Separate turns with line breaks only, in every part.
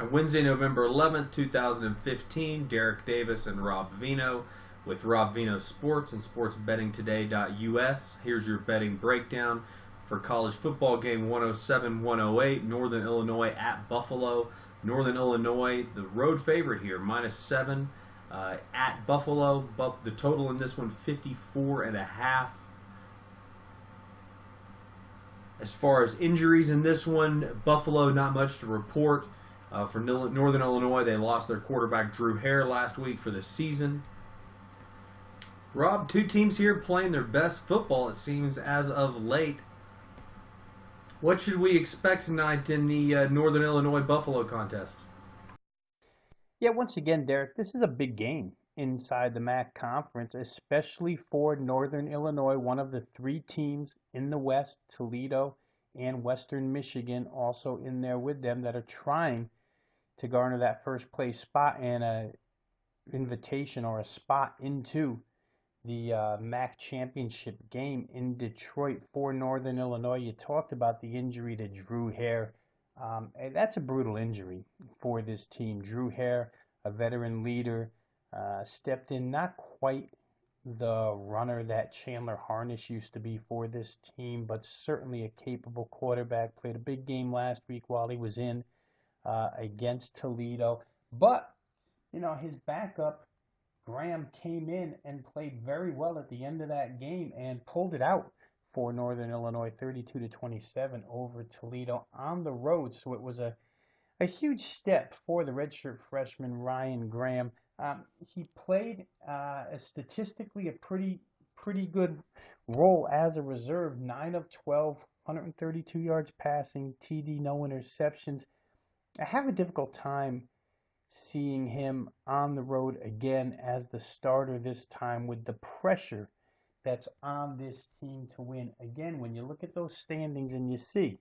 Wednesday, November 11th, 2015, Derek Davis and Rob Vino with Rob Vino Sports and sportsbettingtoday.us. Here's your betting breakdown for college football game 107-108, Northern Illinois at Buffalo. Northern Illinois, the road favorite here, -7 at Buffalo. But the total in this one, 54.5. As far as injuries in this one, Buffalo, not much to report. For Northern Illinois, they lost their quarterback Drew Hare last week for the season. Rob, two teams here playing their best football, it seems, as of late. What should we expect tonight in the Northern Illinois Buffalo contest?
Yeah, once again, Derek, this is a big game inside the MAC conference, especially for Northern Illinois, one of the three teams in the West, Toledo and Western Michigan, also in there with them, that are trying to garner that first place spot and a invitation or a spot into the MAC championship game in Detroit for Northern Illinois. You talked about the injury to Drew Hare. That's a brutal injury for this team. Drew Hare, a veteran leader, stepped in not quite the runner that Chandler Harnish used to be for this team, but certainly a capable quarterback. Played a big game last week while he was in against Toledo. But, his backup, Graham, came in and played very well at the end of that game and pulled it out for Northern Illinois, 32-27 over Toledo on the road. So it was a huge step for the redshirt freshman Ryan Graham. He played statistically a pretty good role as a reserve, 9 of 12, 132 yards passing, TD, no interceptions. I have a difficult time seeing him on the road again as the starter this time with the pressure that's on this team to win. Again, when you look at those standings and you see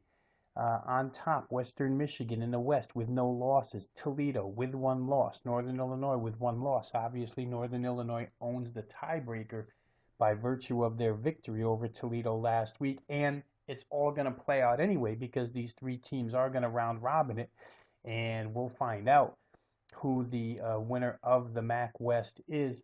on top, Western Michigan in the West with no losses, Toledo with one loss, Northern Illinois with one loss. Obviously, Northern Illinois owns the tiebreaker by virtue of their victory over Toledo last week, and it's all going to play out anyway because these three teams are going to round robin it, and we'll find out who the winner of the MAC West is.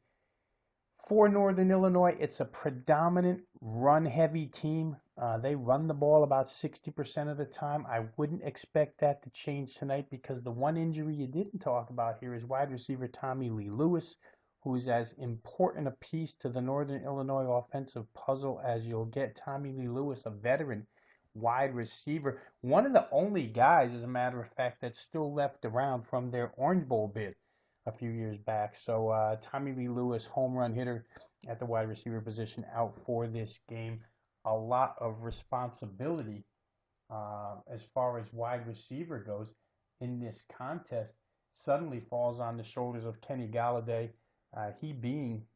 For Northern Illinois, it's a predominant run-heavy team. They run the ball about 60% of the time. I wouldn't expect that to change tonight because the one injury you didn't talk about here is wide receiver Tommy Lee Lewis, who's as important a piece to the Northern Illinois offensive puzzle as you'll get. Tommy Lee Lewis, a veteran wide receiver, one of the only guys, as a matter of fact, that's still left around from their Orange Bowl bid a few years back. So Tommy Lee Lewis, home run hitter at the wide receiver position, out for this game. A lot of responsibility as far as wide receiver goes in this contest suddenly falls on the shoulders of Kenny Galladay, he being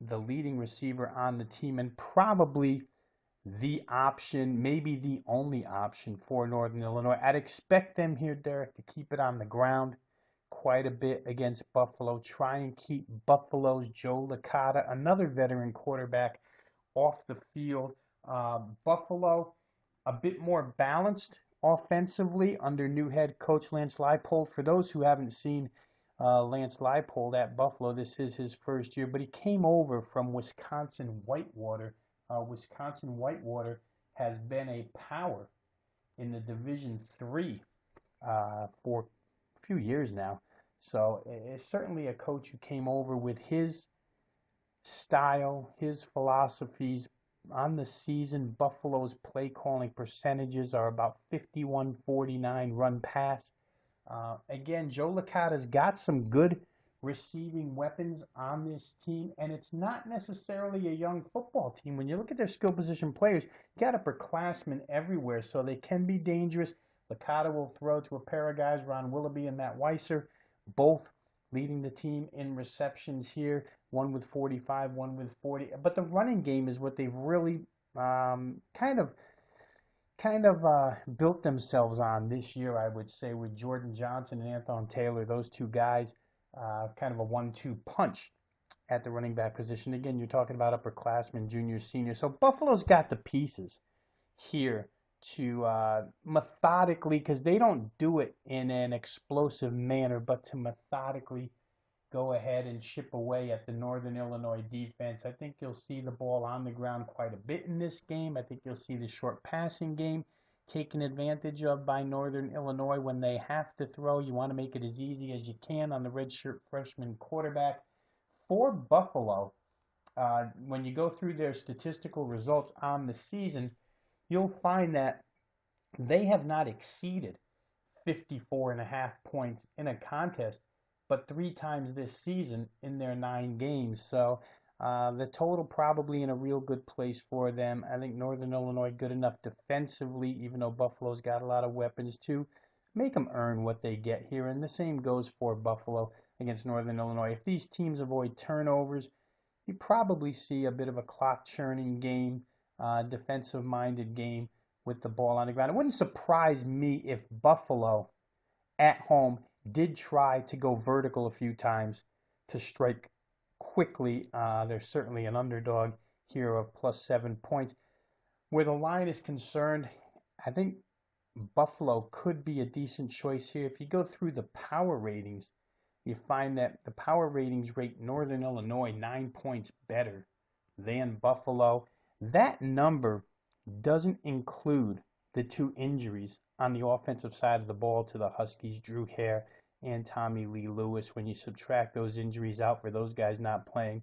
the leading receiver on the team and probably the option, maybe the only option for Northern Illinois. I'd expect them here, Derek, to keep it on the ground quite a bit against Buffalo. Try and keep Buffalo's Joe Licata, another veteran quarterback, off the field. Buffalo, a bit more balanced offensively under new head coach Lance Leipold. For those who haven't seen Lance Leipold at Buffalo, this is his first year, but he came over from Wisconsin Whitewater. Wisconsin Whitewater has been a power in the Division III for a few years now. So it's certainly a coach who came over with his style, his philosophies. On the season, Buffalo's play calling percentages are about 51-49 run pass. Again, Joe Licata's got some good receiving weapons on this team, and it's not necessarily a young football team. When you look at their skill position players, you got upperclassmen everywhere, so they can be dangerous. Licata will throw to a pair of guys, Ron Willoughby and Matt Weiser, both leading the team in receptions here, one with 45, one with 40. But the running game is what they've really kind of built themselves on this year, I would say, with Jordan Johnson and Anthony Taylor, those two guys, kind of a 1-2 punch at the running back position. Again, you're talking about upperclassmen, juniors, seniors. So Buffalo's got the pieces here to methodically, because they don't do it in an explosive manner, but to methodically go ahead and chip away at the Northern Illinois defense. I think you'll see the ball on the ground quite a bit in this game. I think you'll see the short passing game taken advantage of by Northern Illinois when they have to throw. You want to make it as easy as you can on the redshirt freshman quarterback. For Buffalo, when you go through their statistical results on the season, you'll find that they have not exceeded 54.5 points in a contest, but 3 times this season in their 9 games. So the total probably in a real good place for them. I think Northern Illinois good enough defensively, even though Buffalo's got a lot of weapons to make them earn what they get here. And the same goes for Buffalo against Northern Illinois. If these teams avoid turnovers, you probably see a bit of a clock churning game, defensive-minded game with the ball on the ground. It wouldn't surprise me if Buffalo at home did try to go vertical a few times to strike quickly. They're certainly an underdog here of +7 points. Where the line is concerned, I think Buffalo could be a decent choice here. If you go through the power ratings, you find that the power ratings rate Northern Illinois 9 points better than Buffalo. That number doesn't include the 2 injuries on the offensive side of the ball to the Huskies, Drew Hare and Tommy Lee Lewis. When you subtract those injuries out for those guys not playing,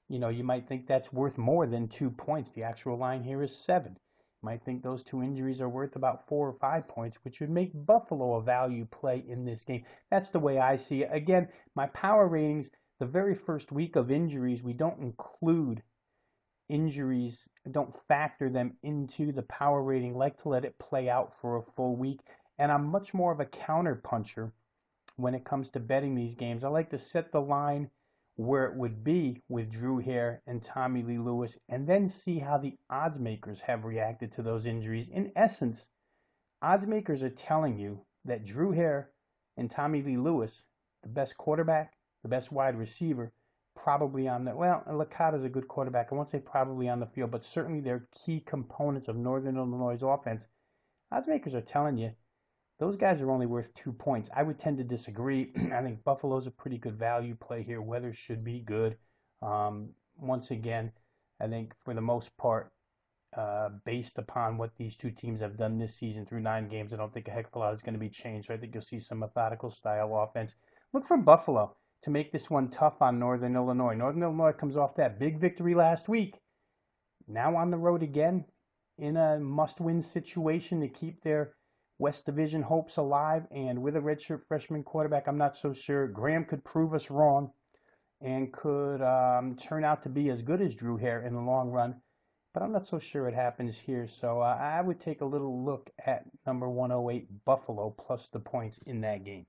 you might think that's worth more than 2 points. The actual line here is 7. You might think those 2 injuries are worth about 4 or 5 points, which would make Buffalo a value play in this game. That's the way I see it. Again, my power ratings, the very first week of injuries, we don't include injuries, don't factor them into the power rating, like to let it play out for a full week. And I'm much more of a counter puncher when it comes to betting these games. I like to set the line where it would be with Drew Hare and Tommy Lee Lewis, and then see how the odds makers have reacted to those injuries. In essence, odds makers are telling you that Drew Hare and Tommy Lee Lewis, the best quarterback, the best wide receiver, probably on the, well, Licata's a good quarterback. I won't say probably on the field, but certainly they're key components of Northern Illinois' offense. Odds makers are telling you those guys are only worth 2 points. I would tend to disagree. I think Buffalo's a pretty good value play here. Weather should be good. Once again, I think for the most part, based upon what these 2 teams have done this season through 9 games, I don't think a heck of a lot is going to be changed. So I think you'll see some methodical style offense. Look for Buffalo to make this one tough on Northern Illinois. Northern Illinois comes off that big victory last week. Now on the road again in a must-win situation to keep their West Division hopes alive, and with a redshirt freshman quarterback, I'm not so sure. Graham could prove us wrong and could turn out to be as good as Drew Hare in the long run, but I'm not so sure it happens here. So I would take a little look at number 108 Buffalo plus the points in that game.